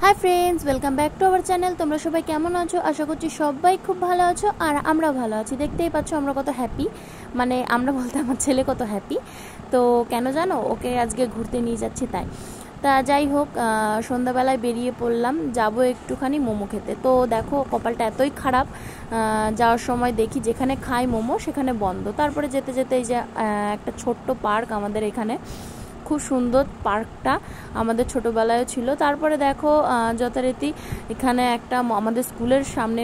High friends welcome back to our channel. तुम्हारा सबाई केमन आछो? आशा करछि सबाई खूब भालो आछो और आमरा भालो आछि। देखतेई पाচ্ছো আমরা কত হ্যাপি, মানে আমরা বলতে আমার ছেলে কত হ্যাপি। তো কেন জানো, ওকে আজকে ঘুরতে নিয়ে যাচ্ছি তাই। তা যাই হোক, সন্ধ্যাবেলায় বেরিয়ে পড়লাম, যাবো একটুখানি মোমো খেতে। তো দেখো কপালটা এতই খারাপ, যাওয়ার সময় দেখি যেখানে খাই মোমো সেখানে বন্ধ। তারপরে যেতে যেতে এই যে একটা ছোট্ট পার্ক আমাদের এখানে, খুব সুন্দর পার্কটা, আমাদের ছোটোবেলায়ও ছিল। তারপরে দেখো যথারীতি এখানে একটা আমাদের স্কুলের সামনে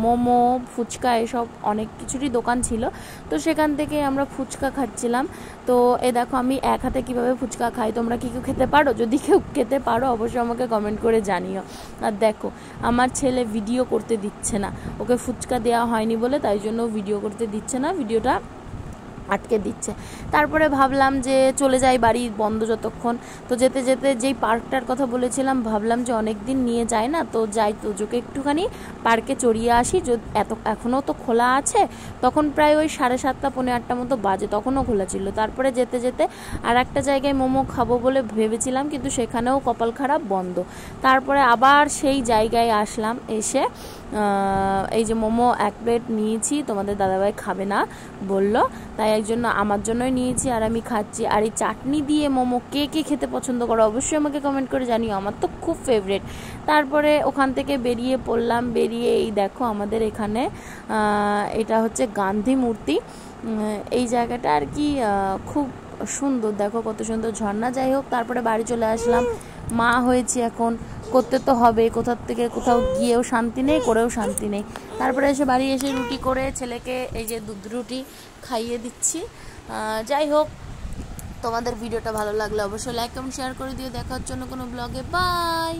মোমো ফুচকা এসব অনেক কিছুরই দোকান ছিল। তো সেখান থেকে আমরা ফুচকা খাচ্ছিলাম। তো দেখো আমি এক হাতে কীভাবে ফুচকা খাই, তোমরা কি কেউ খেতে পারো? যদি কেউ খেতে পারো অবশ্যই আমাকে কমেন্ট করে জানিও। আর দেখো আমার ছেলে ভিডিও করতে দিচ্ছে না, ওকে ফুচকা দেওয়া হয়নি বলে, তাই জন্য ভিডিও করতে দিচ্ছে না, ভিডিওটা আটকে দিচ্ছে। তারপরে ভাবলাম যে চলে যাই বাড়ি, বন্ধ যতক্ষণ। তো যেতে যেতে যেই পার্কটার কথা বলেছিলাম, ভাবলাম যে অনেক দিন নিয়ে যায় না, তো যাই তো যোকে একটুখানি পার্কে চড়িয়ে আসি। এখনও তো খোলা আছে, তখন প্রায় ওই 7:30 পৌনে 8টা মতো বাজে, তখনও খোলা ছিল। তারপরে যেতে যেতে আর একটা জায়গায় মোমো খাবো বলে ভেবেছিলাম, কিন্তু সেখানেও কপাল খারাপ, বন্ধ। তারপরে আবার সেই জায়গায় আসলাম, এসে এই যে মোমো 1 প্লেট নিয়েছি, তোমাদের দাদাভাই খাবে না বলল, তাই জন্য আমার জন্যই নিয়েছি আর আমি খাচ্ছি। আর এই চাটনি দিয়ে মোমো কে কে খেতে পছন্দ করো অবশ্যই আমাকে কমেন্ট করে জানিও, আমার তো খুব ফেভারিট। তারপরে ওখান থেকে বেরিয়ে পড়লাম, বেরিয়ে এই দেখো আমাদের এখানে এটা হচ্ছে গান্ধী মূর্তি, এই জায়গাটা আর কি খুব সুন্দর, দেখো কত সুন্দর ঝর্ণা। যাই হোক, তারপরে বাড়ি চলে আসলাম। মা হয়েছি এখন, করতে তো হবে, কোথাও গিয়েও শান্তি নেই, করেও শান্তি নেই। তারপরে এসে বাড়ি এসে রুটি করে ছেলেকে এই যে দুধ রুটি খাইয়ে দিচ্ছি। যাই হোক, তোমাদের ভিডিওটা ভালো লাগলে অবশ্যই লাইক কমেন্ট শেয়ার করে দিও। দেখার জন্য কোনো ব্লগে, বাই।